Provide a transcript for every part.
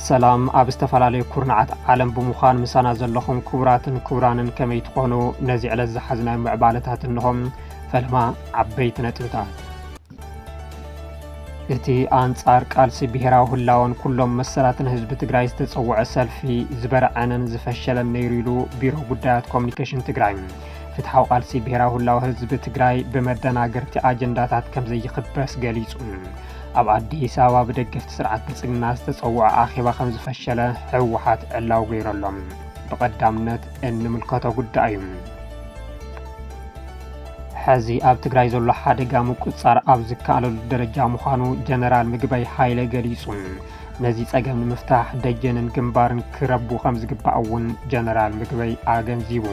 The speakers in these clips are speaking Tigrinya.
ሰላም ኣብ ዝተፈላለዩ ኩርናዓት ዓለም ብምዃን ምሳና ዘለኹም ክቡራትን ክቡራንን ከመይ ትኾኑ ነዚ ዕለት ዝሓዝናዮ ምዕባለታት እንሆም ፈለማ ዓበይቲ ነጥብታት እቲ ኣንጻር ቃልሲ ብሄራዊ ህላወን ኩሎም መሰላትን ህዝቢ ትግራይ ዝተፀውዐ ሰልፊ ዝበረዐንን ዝፈሸለን ነይሩ ኢሉ ቢሮ ጉዳያት ኮሙኒኬሽን ትግራይ ፍትሓዊ ቃልሲ ብሄራዊ ህላወ ህዝቢ ትግራይ ብመደናገርቲ ኣጀንዳታት ከም ዘይኽበስ ገሊጹ ኣብ ኣዲስ ኣበባ ብደገፍቲ ስርዓት ብልጽግና ዝተፀውዐ ኣኼባ ከም ዝፈሸለ ህወሓት ዕላው ገይረሎም ብቐዳምነት እንምልከቶ ጉዳይ እዩ። ሕዚ ኣብ ትግራይ ዘሎ ሓደጋ ምቁፅጻር ኣብ ዝከኣለሉ ደረጃ ምዃኑ ጀነራል ምግበይ ሃይለ ገሊጹ ነዚ ፀገም ንምፍታሕ ደጀንን ግንባርን ክረቡ ከም ዝግባእ እውን ጀነራል ምግበይ ኣገንዚቡ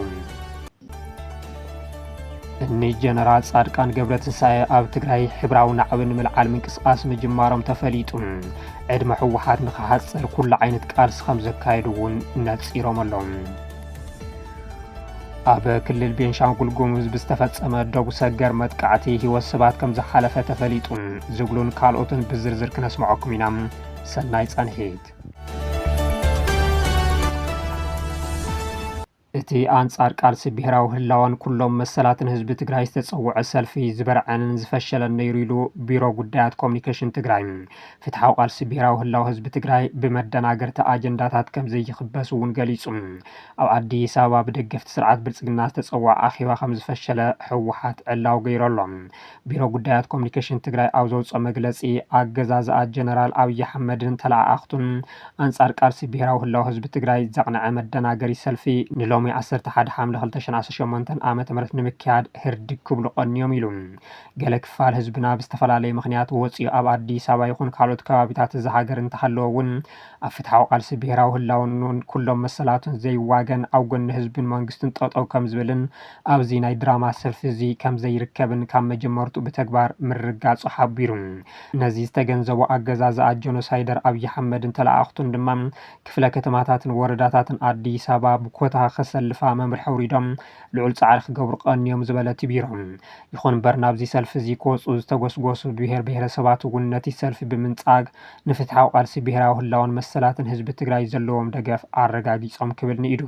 እኒ ጀነራል ጻድቃን ገብረትንሳኤ ኣብ ትግራይ ሕብራዊ ናዕቢ ንምልዓል ምንቅስቃስ ምጅማሮም ተፈሊጡ ዕድመ ህወሓት ንኽሓፅር ኩሉ ዓይነት ቃልሲ ከም ዘካየዱ እውን ነፂሮም ኣሎም። ኣብ ክልል ቤንሻንጉል ጉሙዝ ብዝተፈጸመ ደቡ ሰገር መጥቃዕቲ ህይወት ሰባት ከም ዝሓለፈ ተፈሊጡ ዝብሉን ካልኦትን ብዝርዝር ክነስምዐኩም ኢና። ሰናይ ጸንሒት። እቲ ኣንጻር ቃልሲ ብሄራዊ ህላወን ኩሎም መሰላትን ህዝቢ ትግራይ ዝተፀውዐ ሰልፊ ዝበርዐንን ዝፈሸለን ነይሩ ኢሉ ቢሮ ጉዳያት ኮሙኒኬሽን ትግራይ ፍትሓዊ ቃልሲ ብሄራዊ ህላወ ህዝቢ ትግራይ ብመደናገርቲ ኣጀንዳታት ከም ዘይኽበስ እውን ገሊጹ ኣብ ኣዲስ ኣበባ ብደገፍቲ ስርዓት ብልጽግና ዝተፀውዐ ኣኼባ ከም ዝፈሸለ ህወሓት ዕላው ገይረሎም። ቢሮ ጉዳያት ኮሙኒኬሽን ትግራይ ኣብ ዘውፅኦ መግለፂ ኣገዛዝኣ ጀነራል ኣብይ ኣሕመድን ተላኣኽቱን ኣንጻር ቃልሲ ብሄራዊ ህላወ ህዝቢ ትግራይ ዘቕንዐ መደናገሪ ሰልፊ ንሎሚ 11 ሓምለ 2018 ዓ.ም ንምክያድ ህርዲ ክብሉ ቀንዮም ኢሉ ገለ ክፋል ህዝብና ብዝተፈላለየ ምክንያት ወፂኡ ኣብ ኣዲስ ኣበባ ይኹን ካልኦት ከባቢታት ዝሃገር እንተሃለወ እውን ኣብ ፍትሓዊ ቃልሲ ብሄራዊ ህላወን ኩሎም መሰላቱን ዘይዋገን ኣብ ጎኒ ህዝብን መንግስትን ጠጠው ከም ዝብልን ኣብዚ ናይ ድራማ ሰልፊ እዚ ከም ዘይርከብን ካብ መጀመርቱ ብተግባር ምርጋፁ ሓቢሩ ነዚ ዝተገንዘቡ ኣገዛዝኣ ጀኖሳይደር ኣብይ ኣሕመድን ተላኣኽቱን ድማ ክፍለ ከተማታትን ወረዳታትን ኣዲስ ኣበባ ብኮታ ሰልፋ መምርሒ ውሪዶም ልዑል ጻዕሪ ክገብሩ ቀንዮም ዝበለት ቢሮም ይኹን እምበር ናብዚ ሰልፊ እዚ ክወፁ ዝተጎስጎሱ ብሄር ብሄረሰባት እውን ነቲ ሰልፊ ብምንጻግ ንፍትሓዊ ቃልሲ ብሄራዊ ህላወን መሰላትን ህዝቢ ትግራይ ዘለዎም ደገፍ ኣረጋጊፆም ክብል ንኢዱ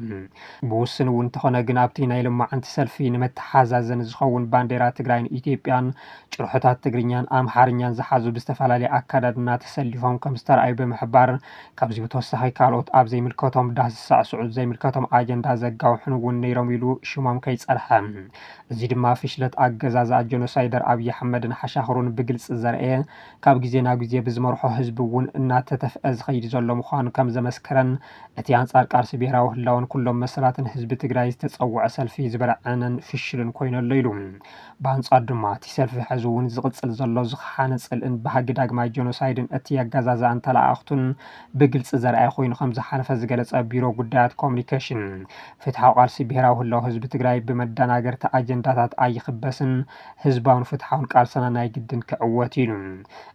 ብውስን እውን እንተኾነ ግን ኣብቲ ናይ ልማዓንቲ ሰልፊ ንመተሓዛዘን ዝኸውን ባንዴራ ትግራይን ኢትዮጵያን ጭርሖታት ትግርኛን ኣምሓርኛን ዝሓዙ ብዝተፈላለየ ኣከዳድና ተሰሊፎም ከም ዝተረኣዩ ብምሕባር ካብዚ ብተወሳኺ ካልኦት ኣብ ዘይምልከቶም ዳስ ዝሳዕስዑ ዘይምልከቶም ኣጀንዳ ዘጋውሕን እውን ነይሮም ኢሉ ሽሞም ከይጸርሐ እዚ ድማ ፍሽለት ኣገዛዝኣ ጀኖሳይደር ኣብይ ኣሕመድን ሓሻኽሩን ብግልፂ ዘርአየ ካብ ግዜ ናብ ግዜ ብዝመርሖ ህዝቢ እውን እናተተፍአ ዝኸይድ ዘሎ ምዃኑ ከም ዘመስከረን እቲ ኣንጻር ቃልሲ ብሄራዊ ህላወን ኩሎም መሰላትን ህዝቢ ትግራይ ዝተፀውዐ ሰልፊ ዝበርዐንን ፍሽልን ኮይነሎ ኢሉ ብኣንጻር ድማ እቲ ሰልፊ ሕዚ እውን ዝቕፅል ዘሎ ዝኸሓነ ጽልእን ባህጊ ዳግማይ ጀኖሳይድን እቲ ኣገዛዝኣን ተላኣኽቱን ብግልፂ ዘርአየ ኮይኑ ከም ዝሓለፈ ዝገለጸ ቢሮ ጉዳያት ኮሙኒኬሽን ፍትሓዊ ቃልሲ ብሄራዊ ህላወ ህዝቢ ትግራይ ብመደናገርቲ ኣጀንዳታት ኣይኽበስን ህዝባውን ፍትሓውን ቃልስና ናይ ግድን ክዕወት ኢሉ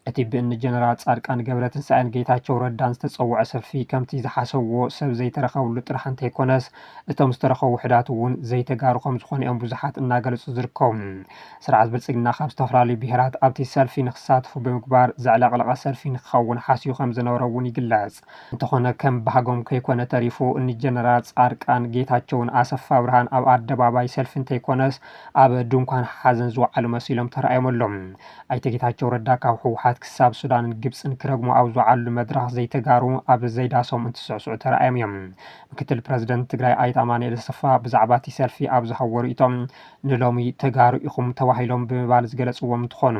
እቲ ብእኒ ጀነራል ጻድቃን ገብረትንሳኤን ጌታቸው ረዳን ዝተፀውዐ ሰልፊ ከምቲ ዝሓሰብዎ ሰብ ዘይተረኸብሉ ጥራሕ እንተይኮነስ እቶም ዝተረኸቡ ውሕዳት እውን ዘይተጋሩ ከም ዝኾኑ እዮም ብዙሓት እናገለጹ ዝርከቡ ስርዓት ብልጽግና ካብ ዝተፈላለዩ ብሄራት ኣብቲ ሰልፊ ንክሳትፉ ብምግባር ዘዕለቕለቐ ሰልፊ ንክኸውን ሓስዩ ከም ዝነበረ እውን ይግለጽ እንተኾነ ከም ባህጎም ከይኮነ ተሪፉ እኒ ጀነራል ጻድቃን ጌታቸውን ኣሰፋ ብርሃን ኣብ ኣደባባይ ሰልፊ እንተይኮነስ ኣብ ድንኳን ሓዘን ዝወዓሉ መሲሎም ተረኣዮም ኣሎም። ኣይተ ጌታቸው ረዳ ካብ ህወሓት ክሳብ ሱዳንን ግብፅን ክረግሙ ኣብ ዝወዓሉ መድረኽ ዘይተጋሩ ኣብ ዘይዳሶም እንትስዕስዑ ተረኣዮም እዮም። ምክትል ፕረዚደንት ትግራይ ኣይተ ኣማኑኤል ኣሰፋ ብዛዕባ እቲ ሰልፊ ኣብ ዝሃቦ ርእይቶም ንሎሚ ተጋሩ ኢኹም ተባሂሎም ብምባል ዝገለጽዎም እንትኾኑ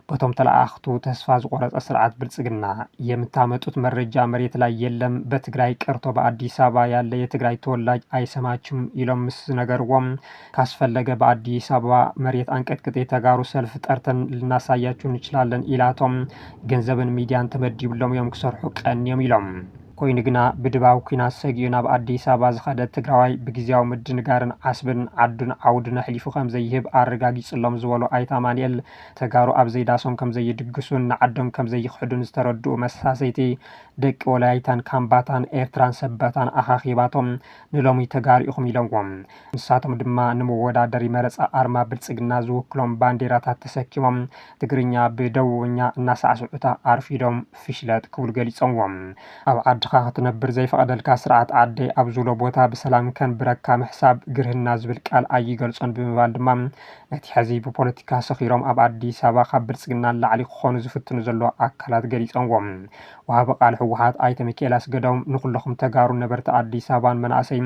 በቶም ተላኣኽቱ ተስፋ ዝቆረፀ ስርዓት ብልጽግና የምታመጡት መረጃ መሬት ላይ የለም በትግራይ ቀርቶ በአዲስ አበባ ያለ የትግራይ ተወላጅ አይሰማችሁም ኢሎም ምስ ነገርዎም ካስፈለገ በአዲስ አበባ መሬት አንቀጥቅጥ የተጋሩ ሰልፍ ጠርተን ልናሳያችሁ እንችላለን ኢላቶም ገንዘብን ሚዲያን ተመዲብሎም ዮም ክሰርሑ ቀንዮም ኢሎም ኮይኑ ግና ብድባው ኩናት ሰጊኡ ናብ ኣዲስ ኣበባ ዝኸደ ትግራዋይ ብግዚያዊ ምድንጋርን ዓስብን ዓዱን ዓውድን ኣሕሊፉ ከም ዘይህብ ኣረጋጊፅሎም ዝበሉ ኣይተ ኣማኑኤል ተጋሩ ኣብ ዘይዳሶም ከም ዘይድግሱን ንዓዶም ከም ዘይክሕዱን ዝተረድኡ መሳሰይቲ ደቂ ወላይታን ካምባታን ኤርትራን ሰበታን ኣኻኺባቶም ንሎሚ ተጋሪኢኹም ኢሎምዎም ንሳቶም ድማ ንመወዳደሪ መረፃ ኣርማ ብልጽግና ዝውክሎም ባንዴራታት ተሰኪሞም ትግርኛ ብደቡብኛ እናሳዕስዑታ ኣርፊዶም ፍሽለት ክብሉ ገሊፆምዎም ኣብ ዓድኻ ዓድኻ ክትነብር ዘይፈቀደልካ ስርዓት ዓደይ ኣብ ዝብሎ ቦታ ብሰላም ከንብረካ ምሕሳብ ግርህና ዝብል ቃል ኣይገልጾን ብምባል ድማ ነቲ ሕዚ ብፖለቲካ ሰኺሮም ኣብ ኣዲስ ኣበባ ካብ ብልጽግና ላዕሊ ክኾኑ ዝፍትኑ ዘሎ ኣካላት ገሊጾምዎም። ወሃቢ ቃል ህወሓት ኣይተ ሚካኤል ኣስገዶም ንኩለኹም ተጋሩ ነበርቲ ኣዲስ ኣበባን መናእሰይ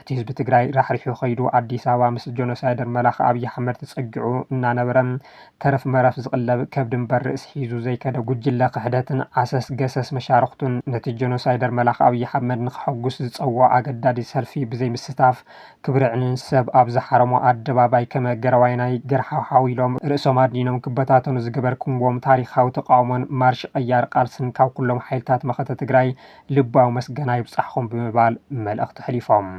እቲ ህዝቢ ትግራይ ራሕሪሑ ኸይዱ ኣዲስ ኣበባ ምስ ጆኖሳይደር መላኽ ኣብዪ ኣሕመድ ተጸጊዑ እናነበረ ተረፍ መረፍ ዝቕለብ ከብዲ እምበር ርእሲ ሒዙ ዘይከደ ጉጅለ ክሕደትን ዓሰስ ገሰስ መሻርክቱን ነቲ ጆኖሳይደር መላኽ ኣብዪ ኣሕመድ ንክሐጉስ ዝፀውዖ ኣገዳዲ ሰልፊ ብዘይ ምስታፍ ክብርዕንን ሰብ ኣብ ዝሓረሞ ኣደባባይ ከመ ገረዋይናይ ገርሓው ኢሎም ርእሶም ኣድኒኖም ክበታተኑ ዝገበርክምዎም ታሪኻዊ ተቃውሞን ማርሽ ቀያር ቃልስን ካብ ኩሎም ሓይልታት መኸተ ትግራይ ልባዊ መስገና ይብጻሕኹም ብምባል መልእኽቲ ሕሊፎም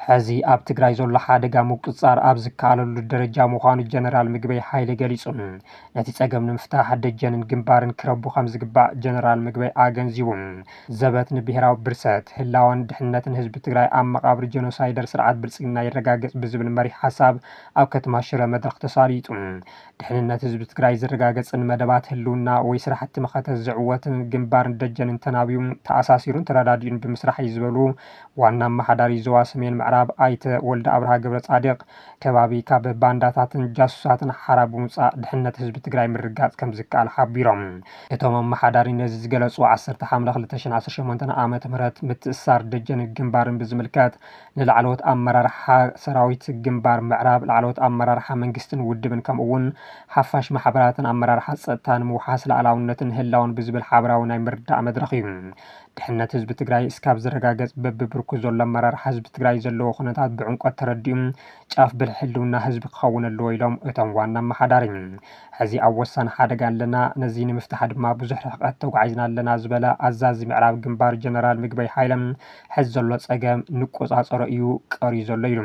ሕዚ ኣብ ትግራይ ዘሎ ሓደጋ ምቁፅጻር ኣብ ዝከኣለሉ ደረጃ ምዃኑ ጀነራል ምግበይ ሓይለ ገሊጹ ነቲ ጸገም ንምፍታሕ ደጀንን ግንባርን ክረቡ ከም ዝግባእ ጀነራል ምግበይ ኣገንዚቡ ዘበት ንብሔራዊ ብርሰት ህላወን ድሕነትን ህዝቢ ትግራይ ኣብ መቃብሪ ጀኖሳይደር ስርዓት ብልጽግና ይረጋገጽ ብዝብል መሪሕ ሓሳብ ኣብ ከተማ ሽረ መድረኽ ተሳሊጡ ድሕንነት ህዝቢ ትግራይ ዝረጋገጽን መደባት ህልውና ወይ ስራሕቲ መኸተ ዝዕወትን ግንባርን ደጀንን ተናብዩ ተኣሳሲሩን ተረዳዲኡን ብምስራሕ እዩ ዝበሉ ዋና ኣመሓዳሪ ዞባ ሰሜን ምዕራብ ኣይተ ወልደ ኣብርሃ ገብረ ጻድቅ ከባቢ ካብ ባንዳታትን ጃሱሳትን ሓራ ብምውፃእ ድሕነት ህዝቢ ትግራይ ምርጋጽ ከም ዝከኣል ሓቢሮም እቶም ኣመሓዳሪ ነዚ ዝገለጹ 10 ሓምለ 2018 ዓመተ ምህረት ምትእስሳር ደጀንን ግንባርን ብዝምልከት ንላዕለዎት ኣመራርሓ ሰራዊት ግንባር ምዕራብ ላዕለዎት ኣመራርሓ መንግስትን ውድብን ከምኡውን ሓፋሽ ማሕበራትን ኣመራርሓ ጸጥታን ምውሓስ ላዕላውነትን ህላውን ብዝብል ሓበራዊ ናይ ምርዳእ መድረኽ እዩ ድሕነት ህዝቢ ትግራይ እስካብ ዝረጋገጽ በብብርኩ ዘሎ ኣመራርሓ ህዝቢ ትግራይ ዘለዎ ኩነታት ብዕምቆት ተረዲኡ ጫፍ ብልሕልውና ህዝቢ ክኸውን ኣለዎ ኢሎም እቶም ዋና ኣመሓዳሪ ሕዚ ኣብ ወሳኒ ሓደጋ ኣለና ነዚ ንምፍታሕ ድማ ብዙሕ ርሕቀት ተጓዒዝና ኣለና ዝበለ ኣዛዚ ምዕራብ ግንባር ጀነራል ምግበይ ሓይለም ሕዚ ዘሎ ጸገም ንቆጻጸሮ እዩ ቀርዩ ዘሎ ኢሉ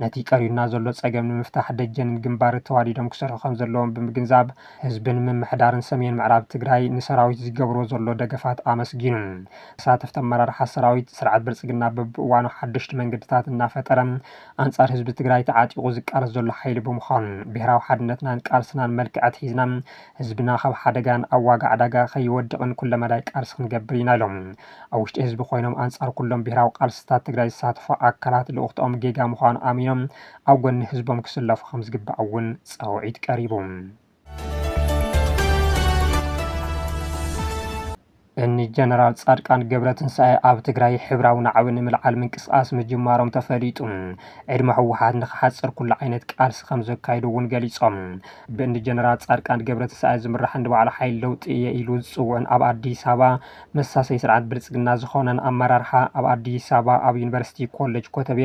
ነቲ ቀሪዩና ዘሎ ጸገም ንምፍታሕ ደጀንን ግንባር ተዋዲዶም ክሰርሑ ከም ዘለዎም ብምግንዛብ ህዝብን ምምሕዳርን ሰሜን ምዕራብ ትግራይ ንሰራዊት ዝገብሮ ዘሎ ደገፋት ኣመስጊኑ ተሳተፍቲ ኣመራርሓ ሰራዊት ስርዓት ብልጽግና በብእዋኑ ሓደሽቲ መንገድታት እናፈጠረ ኣንጻር ህዝቢ ትግራይ ተዓጢቑ ዝቃለስ ዘሎ ሓይሊ ብምዃኑ ብሄራዊ ሓድነትናን ቃልስናን መልክዐት ሒዝና ህዝብና ካብ ሓደጋን ኣብ ዋጋ ዕዳጋ ከይወድቕን ኩለ መዳይ ቃልሲ ክንገብር ኢና ኢሎም ኣብ ውሽጢ ህዝቢ ኮይኖም ኣንጻር ኩሎም ብሄራዊ ቃልስታት ትግራይ ዝሳተፉ ኣካላት ልኡኽትኦም ጌጋ ምዃኑ ኣሚኖም ኣብ ጎኒ ህዝቦም ክስለፉ ከም ዝግባእ እውን ጸውዒት ቀሪቡ እኒ ጀነራል ጻድቃን ገብረትንሳኤ ኣብ ትግራይ ሕብራዊ ናዕቢ ንምልዓል ምንቅስቃስ ምጅማሮም ተፈሊጡ ዕድመ ህወሓት ንክሓፅር ኩሉ ዓይነት ቃልሲ ከም ዘካይዱ እውን ገሊፆም ብእኒ ጀነራል ጻድቃን ገብረትንሳኤ ዝምራሕ እንዲባዕሉ ሓይሊ ለውጢ እየ ኢሉ ዝፅውዕን ኣብ ኣዲስ ኣበባ መሳሰይ ስርዓት ብልጽግና ዝኾነን ኣመራርሓ ኣብ ኣዲስ ኣበባ ኣብ ዩኒቨርሲቲ ኮሌጅ ኮተቤ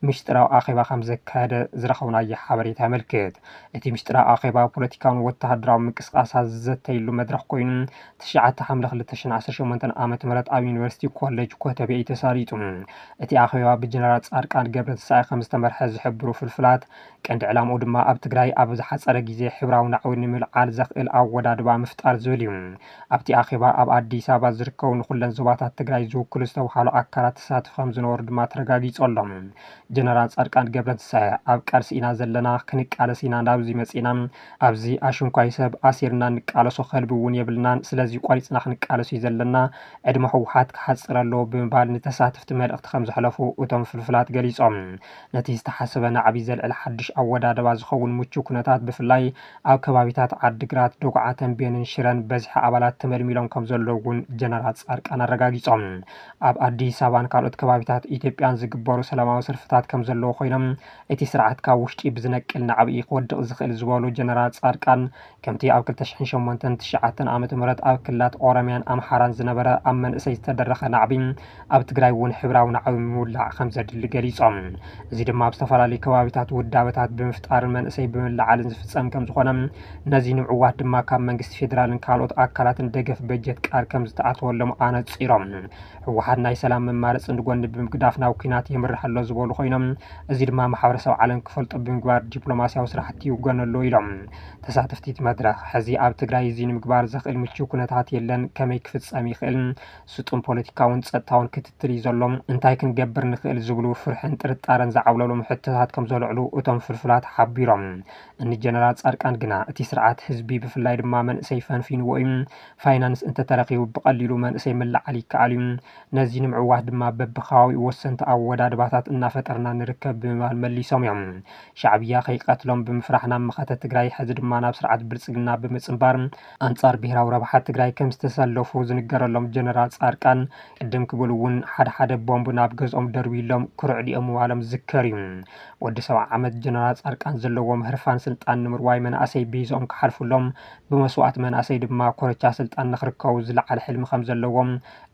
ምሽጥራዊ ኣኼባ ከም ዘካየደ ዝረኸብናዮ ሓበሬታ የመልክት እቲ ምሽጥራዊ ኣኼባ ፖለቲካውን ወተሃደራዊ ምንቅስቃሳት ዝዘተይሉ መድረኽ ኮይኑ 9 ሓምለ 2018 ዓመተ ምህረት ኣብ ዩኒቨርሲቲ ኮሌጅ ኮተቤ ተሳሊጡ እቲ ኣኼባ ብጀነራል ጻድቃን ገብረትንሳኤ ከም ዝተመርሐ ዝሕብሩ ፍልፍላት ቀንዲ ዕላምኡ ድማ ኣብ ትግራይ ኣብ ዝሓፀረ ግዜ ሕብራዊ ናዕቢ ንምልዓል ዘኽእል ኣወዳድባ ምፍጣር ዝብል እዩ ኣብቲ ኣኼባ ኣብ ኣዲስ ኣበባ ዝርከቡ ንኩለን ዞባታት ትግራይ ዝውክሉ ዝተባሃሉ ኣካላት ተሳትፎ ከም ዝነበሩ ድማ ተረጋጊጾሎም ጀነራል ጻድቃን ገብረትንሳኤ ኣብ ቃልሲ ኢና ዘለና ክንቃለስ ኢና ናብዚ መጺና ኣብዚ ኣሽንኳይ ሰብ ኣሲርና ንቃለሶ ከልቢ እውን የብልናን ስለዚ ቆሪፅና ክንቃለሱ ዘለና ዕድመ ህወሓት ክሓፅር ኣለዎ ብምባል ንተሳተፍቲ መልእኽቲ ከም ዘሕለፉ እቶም ፍልፍላት ገሊፆም ነቲ ዝተሓሰበ ናዕቢ ዘልዕል ሓድሽ ኣወዳድባ ዝኸውን ምቹው ኩነታት ብፍላይ ኣብ ከባቢታት ዓዲግራት ደጉዓ ተንቤንን ሽረን በዝሒ ኣባላት ተመልሚሎም ከም ዘለዉ እውን ጀነራል ጻድቃን ኣረጋጊፆም ኣብ ኣዲስ ኣበባን ካልኦት ከባቢታት ኢትዮጵያን ዝግበሩ ሰላማዊ ሰልፍታት ከም ዘለዉ ኮይኖም እቲ ስርዓት ካብ ውሽጢ ብዝነቅል ናዕቢ ክወድቕ ዝኽእል ዝበሉ ጀነራል ጻድቃን ከምቲ ኣብ 2008-9 ዓመተ ምህረት ኣብ ክልላት ኦሮምያን ኣምሓራን ዝነበረ ኣብ መንእሰይ ዝተደረኸ ናዕቢ ኣብ ትግራይ እውን ሕብራዊ ናዕቢ ምውላዕ ከም ዘድሊ ገሊፆም እዚ ድማ ኣብ ዝተፈላለዩ ከባቢታት ውዳበታት ብምፍጣርን መንእሰይ ብምልዓልን ዝፍጸም ከም ዝኾነ ነዚ ንምዕዋት ድማ ካብ መንግስቲ ፌደራልን ካልኦት ኣካላትን ደገፍ በጀት ቃል ከም ዝተኣተወሎም ኣነፂሮም ህወሓት ናይ ሰላም መማረፂ ንጎኒ ብምግዳፍ ናብ ኩናት የምርሕ ኣሎ ዝበሉ ኮይኖም እዚ ድማ ማሕበረሰብ ዓለም ክፈልጦ ብምግባር ዲፕሎማስያዊ ስራሕቲ ይውገነሉ ኢሎም ተሳተፍቲ መድረኽ ሕዚ ኣብ ትግራይ እዚ ንምግባር ዘኽእል ምቹው ኩነታት የለን ከመይ ክፍጸም ይኽእል ስጡን ፖለቲካውን ጸጥታውን ክትትል ዘሎም እንታይ ክንገብር ንኽእል ዝብሉ ፍርሕን ጥርጣረን ዝዓብለሎም ሕቶታት ከም ዘልዕሉ እቶም ፍልፍላት ሓቢሮም እኒ ጀነራል ጻድቃን ግና እቲ ስርዓት ህዝቢ ብፍላይ ድማ መንእሰይ ፈንፊንዎ እዩ ፋይናንስ እንተተረኺቡ ብቐሊሉ መንእሰይ መላዓል ይከኣል እዩ ነዚ ንምዕዋት ድማ በብኸባቢኡ ወሰንቲ ኣወዳድባታት እናፈጠርና ንርከብ ብምባል መሊሶም እዮም ሻዕብያ ከይቀትሎም ብምፍራሕ ናብ መኸተ ትግራይ ሕዚ ድማ ናብ ስርዓት ብልጽግና ብምጽንባር ኣንጻር ብሄራዊ ረብሓት ትግራይ ከም ዝተሰለፉ ዝንገረሎም ጀነራል ጻድቃን ቅድም ክብሉ እውን ሓደ ቦምብ ናብ ገዝኦም ደርቢሎም ክርዕዲኦም ምባሎም ዝከር እዩ ወዲ 70 ዓመት ጀነራል ጻድቃን ዘለዎም ህርፋን ስልጣን ንምርዋይ መናእሰይ ቢዞም ክሓልፉሎም ብመስዋዕት መናእሰይ ድማ ኮረቻ ስልጣን ንኽርከቡ ዝለዓለ ሕልሚ ከም ዘለዎም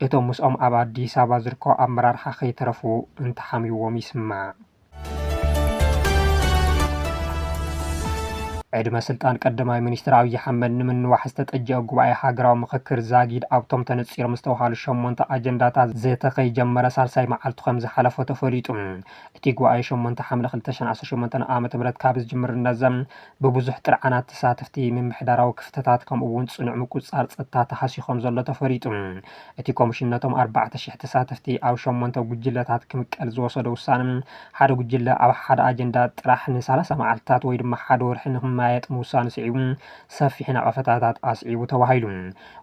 እቶም ምስኦም ኣብ ኣዲስ ኣበባ ዝርከቡ ኣመራርሓ ከይተረፉ እንተሓሚዎም ይስማዕ ዕድመ ስልጣን ቀዳማይ ሚኒስትር ኣብይ ኣሕመድ ንምንዋሕ ዝተጠጀአ ጉባኤ ሃገራዊ ምክክር ዛጊድ ኣብቶም ተነፂሮም ዝተባሃሉ 8 ኣጀንዳታት ዘተ ከይጀመረ ሳልሳይ መዓልቱ ከም ዝሓለፈ ተፈሊጡ እቲ ጉባኤ 8 ሓምለ 2018 ዓ.ም ካብ ዝጅምር ነዘም ብብዙሕ ጥርዓናት ተሳተፍቲ ምምሕዳራዊ ክፍተታት ከምኡ እውን ጽኑዕ ምቁጻር ጸጥታ ተሓሲዩ ከም ዘሎ ተፈሊጡ እቲ ኮሚሽን ነቶም 4000 ተሳተፍቲ ኣብ 8 ጉጅለታት ክምቀል ዝወሰደ ውሳነ ሓደ ጉጅለ ኣብ ሓደ ኣጀንዳ ጥራሕ ን30 መዓልትታት ወይ ድማ ሓደ ወርሒ ማየጥ ውሳነ ስዒቡ ሰፊሕ ነቐፈታታት ኣስዒቡ ተባሂሉ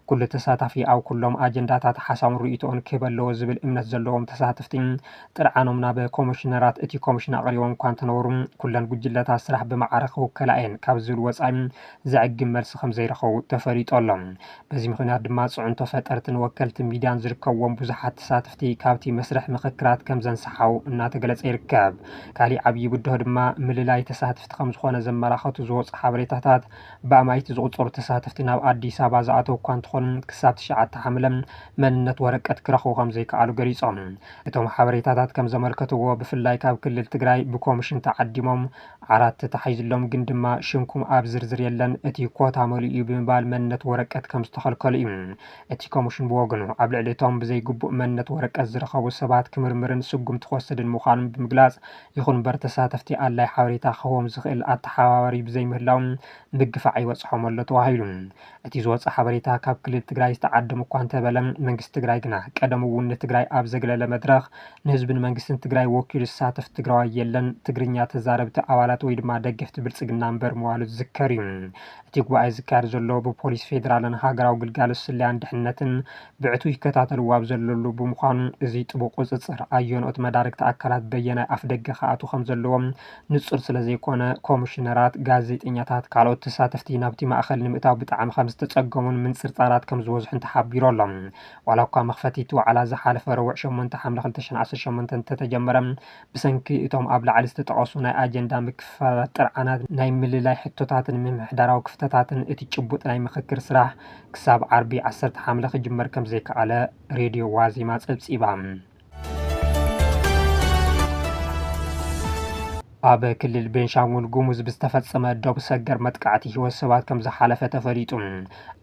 ኩሉ ተሳታፊ ኣብ ኩሎም ኣጀንዳታት ሓሳቡን ርእይቶን ክህበለዎ ዝብል እምነት ዘለዎም ተሳተፍቲ ጥርዓኖም ናብ ኮሚሽነራት እቲ ኮሚሽን ኣቕሪቦም እኳ እንተነበሩ ኩለን ጉጅለታት ስራሕ ብማዕረ ክውከላ እየን ካብ ዝብል ወጻኢ ዘዕግም መልሲ ከም ዘይረኸቡ ተፈሊጡ ኣሎ በዚ ምክንያት ድማ ጽዕንቶ ፈጠርትን ወከልቲ ሚድያን ዝርከብዎም ብዙሓት ተሳተፍቲ ካብቲ መስርሕ ምክክራት ከም ዘንሰሓው እናተገለጸ ይርከብ ካሊእ ዓብዪ ብድሆ ድማ ምልላይ ተሳተፍቲ ከም ዝኾነ ዘመላኸቱ ዝወፁ ሓበሬታታት ብኣማይቲ ዝቁፀሩ ተሳተፍቲ ናብ ኣዲስ ኣበባ ዝኣተው እኳ እንትኾኑ ክሳብ 9 ሓምለ መንነት ወረቀት ክረኽቡ ከም ዘይከኣሉ ገሊፆም እቶም ሓበሬታታት ከም ዘመልከትዎ ብፍላይ ካብ ክልል ትግራይ ብኮሚሽን ተዓዲሞም ዓራት ተታሒዙሎም ግን ድማ ሽምኩም ኣብ ዝርዝር የለን እቲ ኮታ መሊኡ ብምባል መንነት ወረቀት ከም ዝተኸልከሉ እዩ እቲ ኮሚሽን ብወገኑ ኣብ ልዕሊ እቶም ብዘይግቡእ መንነት ወረቀት ዝረኸቡ ሰባት ክምርምርን ስጉምቲ ክወስድን ምዃኑን ብምግላጽ ይኹን እምበር ተሳተፍቲ ኣድላይ ሓበሬታ ክህቦም ዝኽእል ኣተሓባባሪ ብዘይምህላው ምግፋዕ ይበጽሖም ኣሎ ተባሂሉ እቲ ዝወፀ ሓበሬታ ካብ ክልል ትግራይ ዝተዓደሙ እኳ እንተበለ መንግስቲ ትግራይ ግና ቀደም እውን ንትግራይ ኣብ ዘግለለ መድረኽ ንህዝብን መንግስትን ትግራይ ወኪሉ ዝሳተፍ ትግራዋይ የለን ትግርኛ ተዛረብቲ ኣባላት ወይ ድማ ደገፍቲ ብልጽግና እምበር ምባሉ ዝዝከር እዩ እቲ ጉባኤ ዝካየድ ዘሎ ብፖሊስ ፌደራልን ሃገራዊ ግልጋሎት ስልያን ድሕነትን ብዕቱ ይከታተልዎ ኣብ ዘለሉ ብምዃኑ እዚ ጥቡቅ ቁፅፅር ኣየንኦት መዳርግቲ ኣካላት በየናይ ኣፍ ደገ ከኣቱ ከም ዘለዎም ንጹር ስለ ዘይኮነ ኮሚሽነራት ጋዜጠኛታት ካልኦት ተሳተፍቲ ናብቲ ማእኸል ንምእታው ብጣዕሚ ከም ዝተጸገሙን ምንጽርጻራት ከም ዝበዝሑን ተሓቢሩ ኣሎ ዋላ እኳ መኽፈቲት ዋዕላ ዝሓለፈ ረቡዕ 8 ሓምለ 2018 እንተተጀመረ ብሰንኪ እቶም ኣብ ላዕሊ ዝተጠቐሱ ናይ ኣጀንዳ ምክፍፋላት ጥርዓናት ናይ ምልላይ ሕቶታትን ምምሕዳራዊ ክፍተታትን እቲ ጭቡጥ ናይ ምክክር ስራሕ ክሳብ ዓርቢ 10 ሓምለ ክጅመር ከም ዘይከኣለ ሬድዮ ዋዜማ ጸብጺባ ኣብ ክልል ቤንሻንጉል ጉሙዝ ብዝተፈጸመ ዶብ ሰገር መጥቃዕቲ ህይወት ሰባት ከም ዝሓለፈ ተፈሊጡ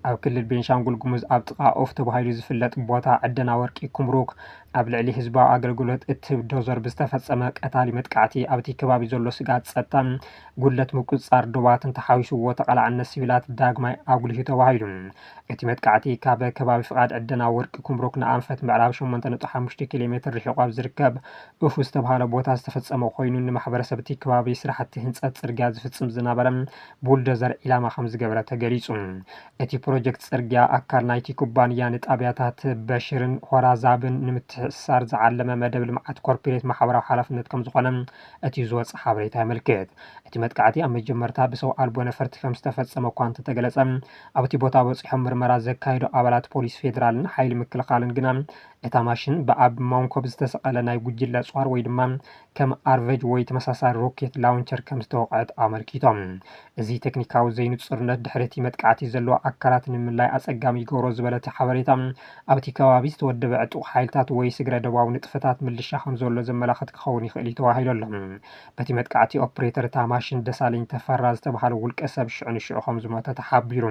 ኣብ ክልል ቤንሻንጉል ጉሙዝ ኣብ ጥቓ ኦፍ ተባሂሉ ዝፍለጥ ቦታ ዕደና ወርቂ ኩምሩክ ኣብ ልዕሊ ህዝባዊ ኣገልግሎት እትህብ ዶዘር ብዝተፈጸመ ቀታሊ መጥቃዕቲ ኣብቲ ከባቢ ዘሎ ስጋት ጸጥታ ጉድለት ምቁፅጻር ዶባትን ተሓዊስዎ ተቐላዕነት ሲቪላት ዳግማይ ኣጉሊሁ ተባሂሉ እቲ መጥቃዕቲ ካብ ከባቢ ፍቓድ ዕደና ወርቂ ኩምሩክ ንኣንፈት ምዕራብ 8.5 ኪሎ ሜትር ርሒቑ ኣብ ዝርከብ እፉ ዝተባሃለ ቦታ ዝተፈጸመ ኮይኑ ንማሕበረሰብ እቲ ከባቢ ስራሕቲ ህንፀት ጽርግያ ዝፍጽም ዝነበረ ቡልዶዘር ኢላማ ከም ዝገበረ ተገሊጹ እቲ ፕሮጀክት ጽርግያ ኣካል ናይቲ ኩባንያ ንጣብያታት በሽርን ሆራዛብን ንምትሕስሳር ዝዓለመ መደብ ልምዓት ኮርፖሬት ማሕበራዊ ሓላፍነት ከም ዝኾነ እቲ ዝወጽእ ሓበሬታ ይምልክት እቲ መጥቃዕቲ ኣብ መጀመርታ ብሰው ኣልቦ ነፈርቲ ከም ዝተፈጸመ እኳ እንተተገለጸ ኣብቲ ቦታ በፂሖም ምርመራ ዘካይዱ ኣባላት ፖሊስ ፌደራልን ሓይሊ ምክልኻልን ግና እታ ማሽን ብኣብ ማንኮብ ዝተሰቐለ ናይ ጉጅለ ጿር ወይ ድማ ከም ኣርቨጅ ወይ ተመሳሳሊ ሮኬት ላውንቸር ከም ዝተወቅዐት ኣመልኪቶም እዚ ቴክኒካዊ ዘይንጹርነት ድሕርቲ መጥቃዕቲ ዘለዎ ኣካላት ንምላይ ኣጸጋሚ ይገብሮ ዝበለቲ ሓበሬታ ኣብቲ ከባቢ ዝተወደበ ዕጡቕ ሓይልታት ወይ ስግረ ደቡባዊ ንጥፈታት ምልሻ ከም ዘሎ ዘመላኽት ክኸውን ይኽእል እዩ ተባሂሉ ኣሎ። በቲ መጥቃዕቲ ኦፕሬተር እታ ማሽን ደሳለኝ ተፈራ ዝተባሃለ ውልቀ ሰብ ሽዑ ንሽዑ ከም ዝሞተ ተሓቢሩ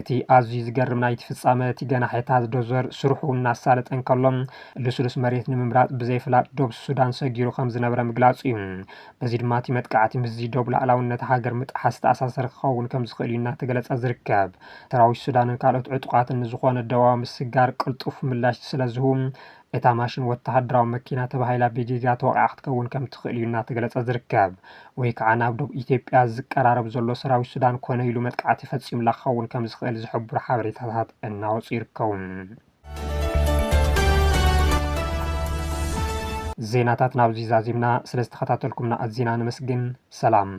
እቲ ኣዝዩ ዝገርም ናይቲ ፍጻመ እቲ ገናሕታ ዶዘር ስርሑ እናሳለጠ እንከሎም ልስሉስ መሬት ንምምራፅ ብዘይፍላጥ ደቡብ ሱዳን ሰጊሩ ከም ዝነበረ ምግላጹ እዩ። በዚ ድማ እቲ መጥቃዕቲ ምስ ደቡብ ላዕላውነት ሃገር ምጥሓስ ዝተኣሳሰረ ክኸውን ከም ዝኽእል እዩ እናተገለጸ ዝርከብ። ሰራዊት ሱዳንን ካልኦት ዕጡቃትን ዝኾነ ደባዊ ምስጋር ቅልጡፍ ምላሽ ስለዝህቡ እታ ማሽን ወተሃደራዊ መኪና ተባሂላ ብጌጋ ተወቂዓ ክትከውን ከም ትኽእል እዩ እናተገለጸ ዝርከብ። ወይ ከዓ ናብ ደቡብ ኢትዮጵያ ዝቀራረብ ዘሎ ሰራዊት ሱዳን ኮነ ኢሉ መጥቃዕቲ ፈጺሙላ ክኸውን ከም ዝኽእል ዝሕብሩ ሓበሬታታት እናወፁ ይርከቡ። ዜናታት ናብዚ ዛዚምና ስለ ዝተኸታተልኩምና ኣዝና ንመስግን። ሰላም